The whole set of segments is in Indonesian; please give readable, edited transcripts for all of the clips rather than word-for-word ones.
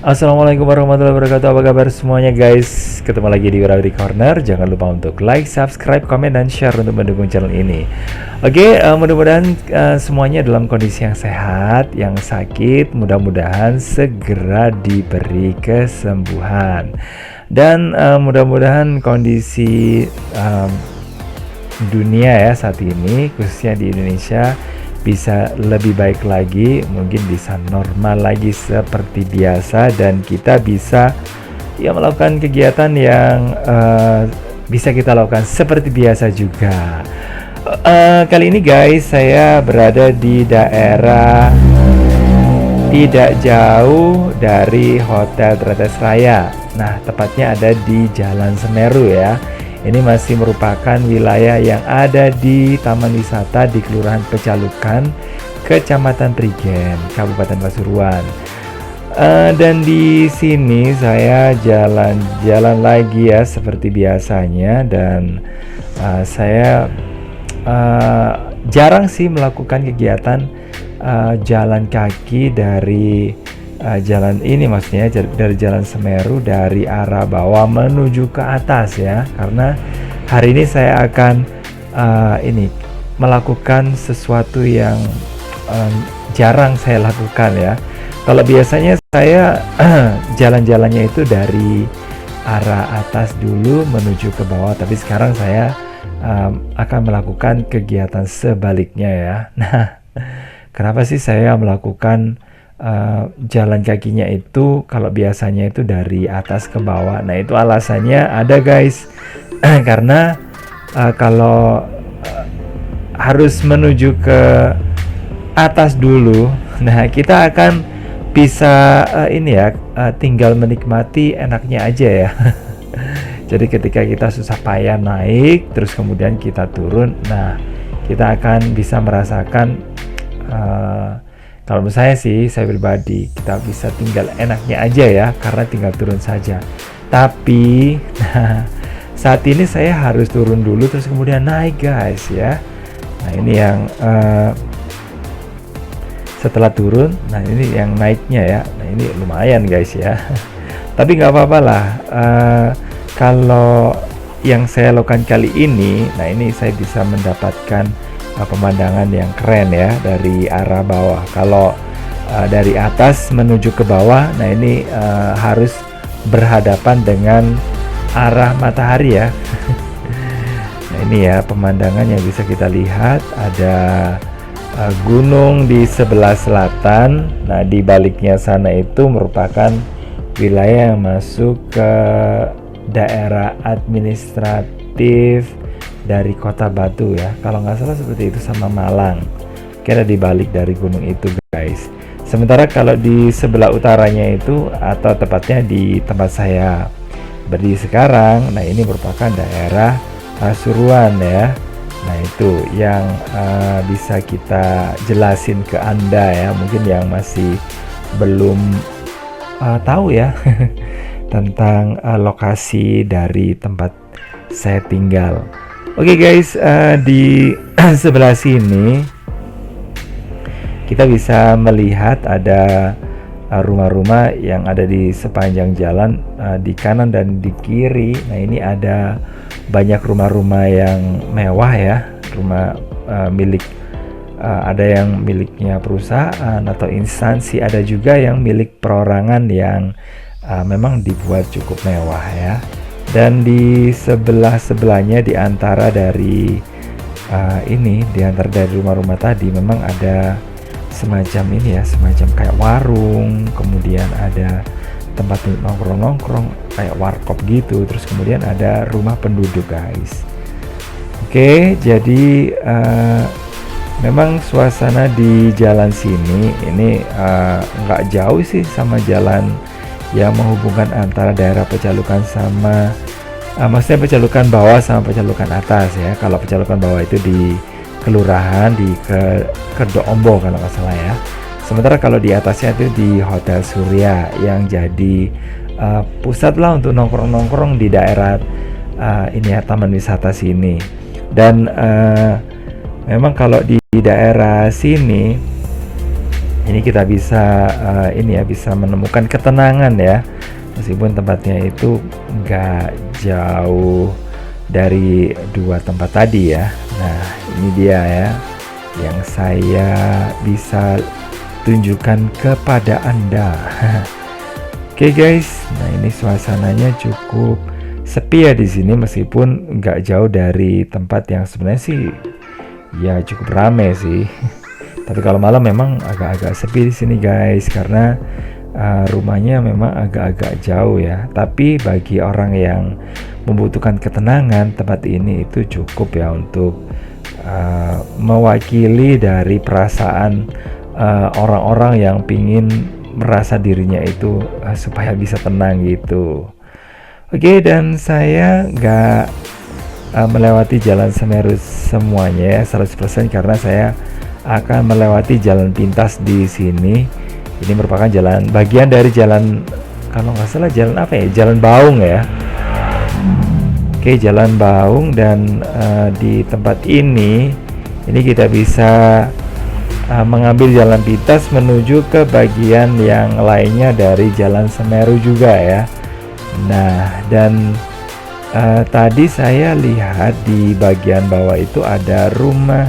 Assalamualaikum warahmatullahi wabarakatuh. Apa kabar semuanya guys? Ketemu lagi di Wirawi Corner. Jangan lupa untuk like, subscribe, komen, dan share untuk mendukung channel ini. Oke, mudah-mudahan semuanya dalam kondisi yang sehat. Yang sakit mudah-mudahan segera diberi kesembuhan. Dan mudah-mudahan kondisi dunia ya saat ini, khususnya di Indonesia, bisa lebih baik lagi, mungkin bisa normal lagi seperti biasa, dan kita bisa ya melakukan kegiatan yang bisa kita lakukan seperti biasa juga. Kali ini guys, saya berada di daerah tidak jauh dari Hotel Tretes Raya. Nah, tepatnya ada di Jalan Semeru ya. Ini masih merupakan wilayah yang ada di Taman Wisata di Kelurahan Pecalukan, Kecamatan Prigen, Kabupaten Pasuruan. Dan di sini saya jalan-jalan lagi ya seperti biasanya, dan saya jarang sih melakukan kegiatan jalan kaki dari jalan ini, maksudnya dari Jalan Semeru dari arah bawah menuju ke atas ya, karena hari ini saya akan melakukan sesuatu yang jarang saya lakukan ya. Kalau biasanya saya jalan-jalannya itu dari arah atas dulu menuju ke bawah, tapi sekarang saya akan melakukan kegiatan sebaliknya ya. Nah, kenapa sih saya melakukan jalan kakinya itu kalau biasanya itu dari atas ke bawah? Nah, itu alasannya ada guys. Karena kalau harus menuju ke atas dulu, nah kita akan bisa tinggal menikmati enaknya aja ya. Jadi ketika kita susah payah naik terus kemudian kita turun, nah kita akan bisa merasakan kalau menurut saya sih, saya pribadi, kita bisa tinggal enaknya aja ya, karena tinggal turun saja. Tapi, nah, saat ini saya harus turun dulu, terus kemudian naik guys ya. Nah, ini yang setelah turun, nah ini yang naiknya ya. Nah, ini lumayan guys ya. Tapi nggak apa-apa lah. Kalau yang saya lakukan kali ini, nah ini saya bisa mendapatkan pemandangan yang keren ya dari arah bawah. Kalau dari atas menuju ke bawah, nah ini harus berhadapan dengan arah matahari ya. Nah, ini ya pemandangan yang bisa kita lihat, ada gunung di sebelah selatan. Nah, di baliknya sana itu merupakan wilayah yang masuk ke daerah administratif dari Kota Batu ya, kalau nggak salah seperti itu, sama Malang. Kira di balik dari gunung itu guys. Sementara kalau di sebelah utaranya itu, atau tepatnya di tempat saya berdiri sekarang, nah ini merupakan daerah Pasuruan ya. Nah itu yang bisa kita jelasin ke Anda ya, mungkin yang masih belum tahu ya tentang lokasi dari tempat saya tinggal. Oke guys, di sebelah sini kita bisa melihat ada rumah-rumah yang ada di sepanjang jalan, di kanan dan di kiri. Nah, ini ada banyak rumah-rumah yang mewah ya, rumah milik ada yang miliknya perusahaan atau instansi, ada juga yang milik perorangan yang memang dibuat cukup mewah ya. Dan di sebelahnya di antara dari rumah-rumah tadi memang ada semacam ini ya, semacam kayak warung, kemudian ada tempat nongkrong kayak warkop gitu, terus kemudian ada rumah penduduk guys. Oke, jadi memang suasana di jalan sini ini nggak jauh sih sama jalan yang menghubungkan antara daerah Pecalukan sama maksudnya Pecalukan bawah sama Pecalukan atas ya. Kalau Pecalukan bawah itu di kelurahan di Kedoombo kalau nggak salah ya. Sementara kalau di atasnya itu di Hotel Surya yang jadi pusat lah untuk nongkrong-nongkrong di daerah ini ya, taman wisata sini. Dan memang kalau di daerah sini Ini kita bisa ini ya, bisa menemukan ketenangan ya, meskipun tempatnya itu nggak jauh dari dua tempat tadi ya. Nah, ini dia ya yang saya bisa tunjukkan kepada Anda. Oke guys, nah ini suasananya cukup sepi ya di sini, meskipun nggak jauh dari tempat yang sebenarnya sih ya cukup rame sih. Tapi kalau malam memang agak-agak sepi di sini guys, karena rumahnya memang agak-agak jauh ya. Tapi bagi orang yang membutuhkan ketenangan, tempat ini itu cukup ya untuk mewakili dari perasaan orang-orang yang pingin merasa dirinya itu supaya bisa tenang gitu. Oke, dan saya nggak melewati Jalan Semeru semuanya ya 100%, karena saya akan melewati jalan pintas di sini. Ini merupakan jalan bagian dari jalan, kalau nggak salah jalan apa ya, Jalan Baung ya. Oke, Jalan Baung, dan di tempat ini kita bisa mengambil jalan pintas menuju ke bagian yang lainnya dari Jalan Semeru juga ya. Nah, dan tadi saya lihat di bagian bawah itu ada rumah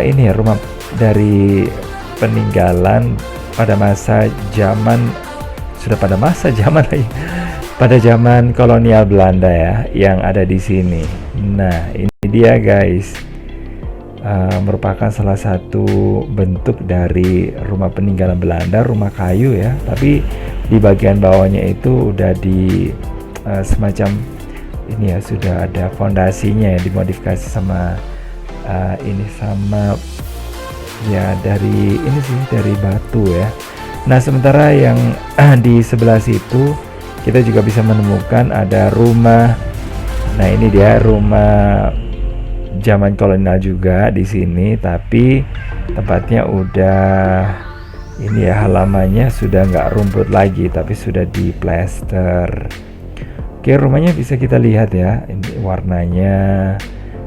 ini ya, rumah dari peninggalan pada masa zaman, sudah pada masa zaman lagi, pada zaman kolonial Belanda ya, yang ada di sini. Nah, ini dia guys, merupakan salah satu bentuk dari rumah peninggalan Belanda, rumah kayu ya, tapi di bagian bawahnya itu udah di semacam ini ya, sudah ada fondasinya yang dimodifikasi sama ini sama ya, dari ini sih, dari batu ya. Nah, sementara yang di sebelah situ kita juga bisa menemukan ada rumah. Nah, ini dia rumah zaman kolonial juga di sini, tapi tempatnya udah ini ya, halamannya sudah nggak rumput lagi, tapi sudah diplester. Oke, rumahnya bisa kita lihat ya, ini warnanya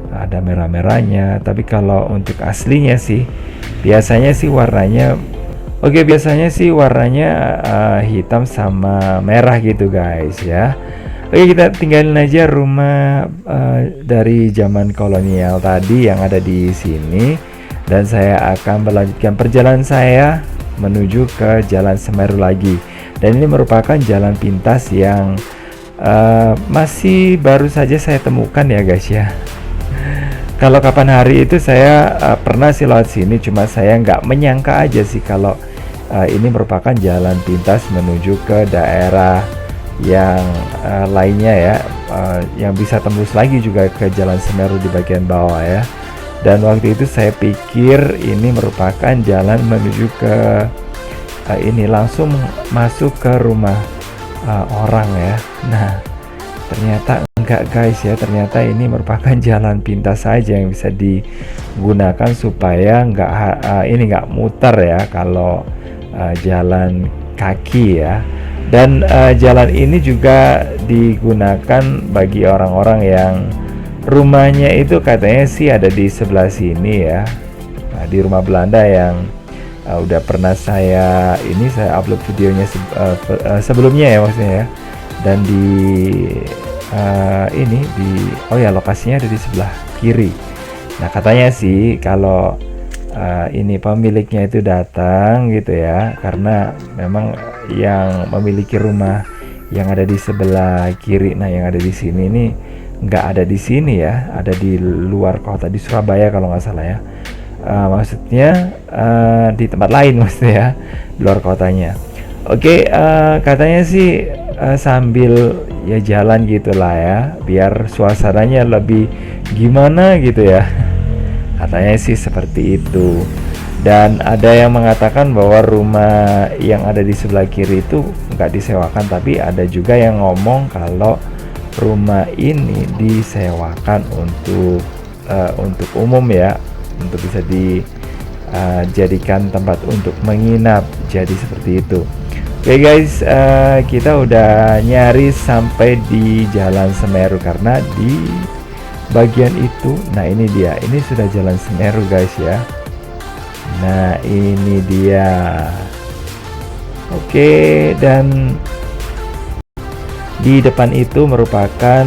ada merah-merahnya, tapi kalau untuk aslinya sih biasanya sih warnanya hitam sama merah gitu guys ya. Oke, kita tinggalin aja rumah dari zaman kolonial tadi yang ada di sini, dan saya akan melanjutkan perjalanan saya menuju ke Jalan Semeru lagi. Dan ini merupakan jalan pintas yang masih baru saja saya temukan ya guys ya. Kalau kapan hari itu saya pernah sih lewat sini, cuma saya nggak menyangka aja sih kalau ini merupakan jalan pintas menuju ke daerah yang lainnya ya, yang bisa tembus lagi juga ke Jalan Semeru di bagian bawah ya. Dan waktu itu saya pikir ini merupakan jalan menuju ke ini, langsung masuk ke rumah orang ya. Nah, ternyata enggak guys ya, ternyata ini merupakan jalan pintas saja yang bisa digunakan supaya nggak muter ya kalau jalan kaki ya. Dan jalan ini juga digunakan bagi orang-orang yang rumahnya itu katanya sih ada di sebelah sini ya. Nah, di rumah Belanda yang udah pernah saya upload videonya sebelumnya ya maksudnya ya. Dan lokasinya ada di sebelah kiri. Nah, katanya sih kalau ini pemiliknya itu datang gitu ya, karena memang yang memiliki rumah yang ada di sebelah kiri, nah yang ada di sini ini nggak ada di sini ya, ada di luar kota, di Surabaya kalau nggak salah ya. Maksudnya di tempat lain maksudnya ya, di luar kotanya. Oke, katanya sih sambil ya jalan gitulah ya, biar suasananya lebih gimana gitu ya. Katanya sih seperti itu. Dan ada yang mengatakan bahwa rumah yang ada di sebelah kiri itu nggak disewakan, tapi ada juga yang ngomong kalau rumah ini disewakan untuk umum ya, untuk bisa dijadikan tempat untuk menginap. Jadi seperti itu. Oke guys, kita udah nyaris sampai di Jalan Semeru, karena di bagian itu, nah ini dia, ini sudah Jalan Semeru guys ya. Nah, ini dia. Oke, dan di depan itu merupakan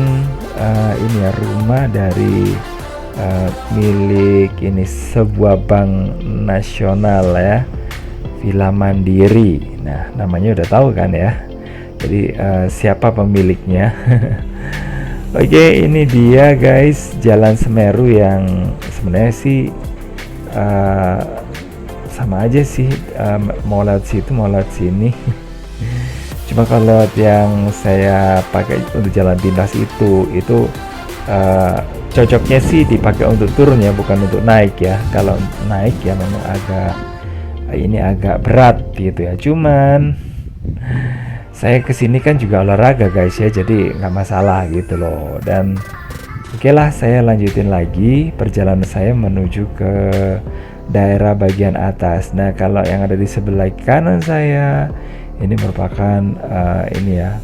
ini ya, rumah dari milik ini sebuah bank nasional ya, Villa Mandiri. Nah, namanya udah tahu kan ya. Jadi siapa pemiliknya? Oke, ini dia guys, Jalan Semeru yang sebenarnya sih sama aja sih, mau lewat situ mau lewat sini. Cuma kalau yang saya pakai untuk jalan pintas itu cocoknya sih dipakai untuk turun ya, bukan untuk naik ya. Kalau naik ya memang agak berat gitu ya. Cuman saya kesini kan juga olahraga guys ya, jadi nggak masalah gitu loh. Dan oke lah, saya lanjutin lagi perjalanan saya menuju ke daerah bagian atas. Nah, kalau yang ada di sebelah kanan saya ini merupakan ini ya,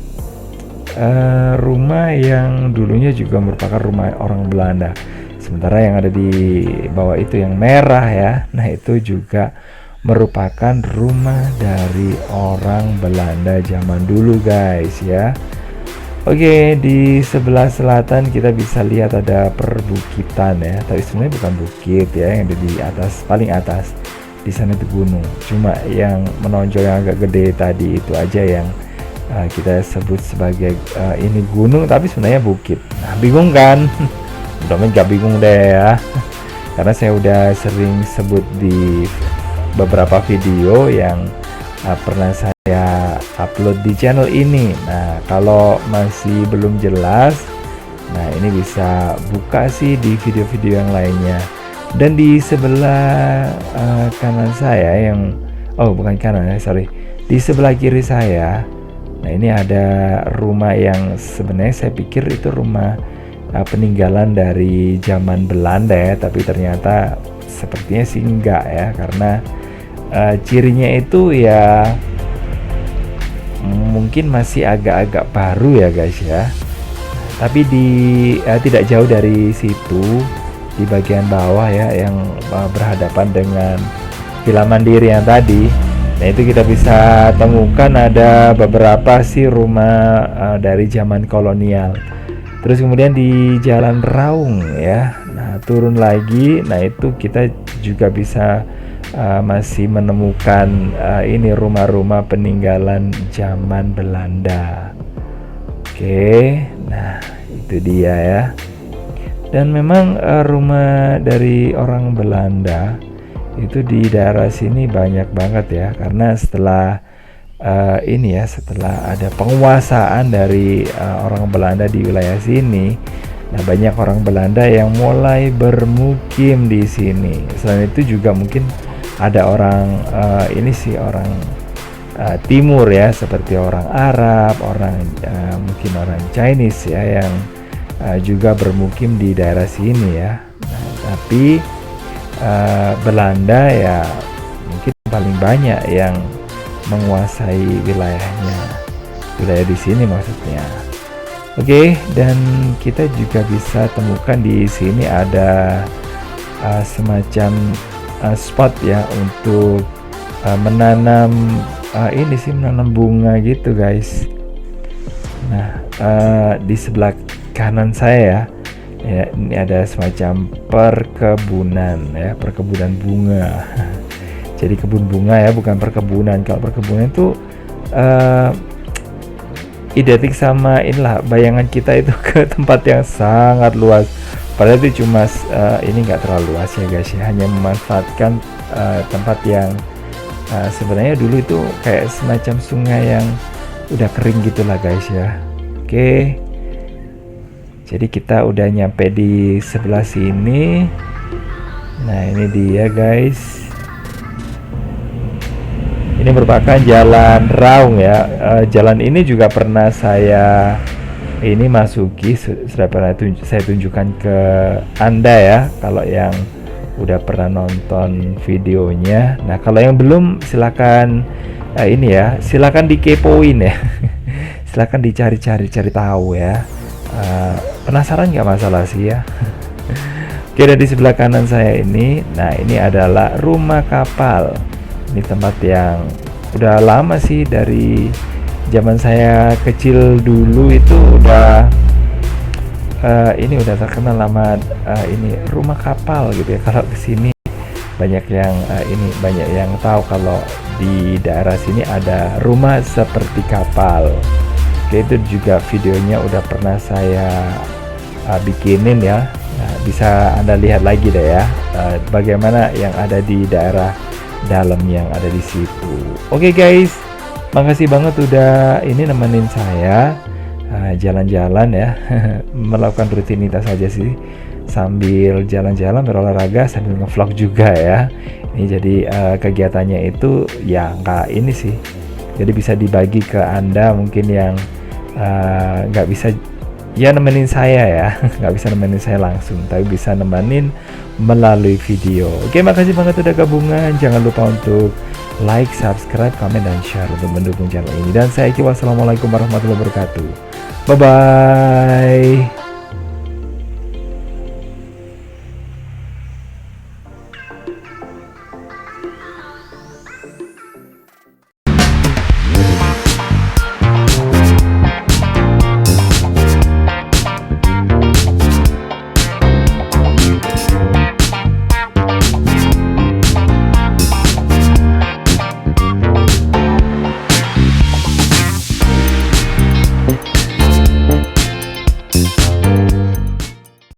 rumah yang dulunya juga merupakan rumah orang Belanda. Sementara yang ada di bawah itu yang merah ya, nah itu juga merupakan rumah dari orang Belanda zaman dulu guys ya. Oke, di sebelah selatan kita bisa lihat ada perbukitan ya, tapi sebenarnya bukan bukit ya, yang ada di atas, paling atas. Di sana itu gunung. Cuma yang menonjol yang agak gede tadi itu aja yang kita sebut sebagai ini gunung, tapi sebenarnya bukit. Nah, bingung kan? Mudah-mudahan nggak bingung deh ya, karena saya udah sering sebut di beberapa video yang pernah saya upload di channel ini. Nah, kalau masih belum jelas, nah ini bisa buka sih di video-video yang lainnya. Dan di sebelah kanan saya yang bukan kanan ya, sorry, di sebelah kiri saya, nah ini ada rumah yang sebenarnya saya pikir itu rumah peninggalan dari zaman Belanda ya, tapi ternyata sepertinya sih enggak ya, karena cirinya itu ya mungkin masih agak-agak baru ya guys ya. Tapi tidak jauh dari situ, di bagian bawah ya, yang berhadapan dengan Villa Mandiri yang tadi, nah itu kita bisa temukan ada beberapa sih rumah dari zaman kolonial. Terus kemudian di Jalan Raung ya, nah turun lagi, nah itu kita juga bisa masih menemukan ini rumah-rumah peninggalan zaman Belanda. Oke, nah itu dia ya. Dan memang rumah dari orang Belanda itu di daerah sini banyak banget ya, karena setelah ini ya, setelah ada penguasaan dari orang Belanda di wilayah sini, nah banyak orang Belanda yang mulai bermukim di sini. Selain itu juga mungkin ada orang ini sih orang timur ya, seperti orang Arab, orang mungkin orang Chinese ya, yang juga bermukim di daerah sini ya. Nah, tapi Belanda ya mungkin paling banyak yang menguasai wilayahnya, wilayah di sini maksudnya. Oke, dan kita juga bisa temukan di sini ada semacam spot ya untuk menanam ini sih, menanam bunga gitu guys. Nah, di sebelah kanan saya ya, ini ada semacam perkebunan ya, perkebunan bunga. Jadi kebun bunga ya, bukan perkebunan. Kalau perkebunan itu identik sama inilah, bayangan kita itu ke tempat yang sangat luas. Padahal itu cuma ini nggak terlalu luas ya guys ya, hanya memanfaatkan tempat yang sebenarnya dulu itu kayak semacam sungai yang udah kering gitulah guys ya. Oke. Jadi kita udah nyampe di sebelah sini. Nah, ini dia guys. Ini merupakan Jalan Raung ya. Jalan ini juga pernah saya ini masuki, sudah pernah saya tunjukkan ke Anda ya, kalau yang udah pernah nonton videonya. Nah, kalau yang belum silakan ini ya, silakan dikepoin ya. Silakan dicari-cari tahu ya. Penasaran nggak masalah sih ya. Oke, dan di sebelah kanan saya ini, nah ini adalah rumah kapal. Ini tempat yang udah lama sih, dari zaman saya kecil dulu itu udah ini udah terkenal nama ini rumah kapal gitu ya. Kalau kesini banyak yang banyak yang tahu kalau di daerah sini ada rumah seperti kapal. Oke, itu juga videonya udah pernah saya bikinin ya. Nah, bisa Anda lihat lagi deh ya, bagaimana yang ada di daerah dalam yang ada di situ. Oke guys, makasih banget udah ini nemenin saya jalan-jalan ya, melakukan rutinitas aja sih, sambil jalan-jalan berolahraga sambil ngevlog juga ya. Ini jadi kegiatannya itu ya nggak ini sih, jadi bisa dibagi ke Anda mungkin yang nggak bisa ya nemenin saya ya, nggak bisa nemenin saya langsung, tapi bisa nemenin melalui video. Oke, makasih banget udah gabungan. Jangan lupa untuk like, subscribe, komen, dan share untuk mendukung channel ini. Dan saya Iki, wassalamualaikum warahmatullahi wabarakatuh. Bye bye.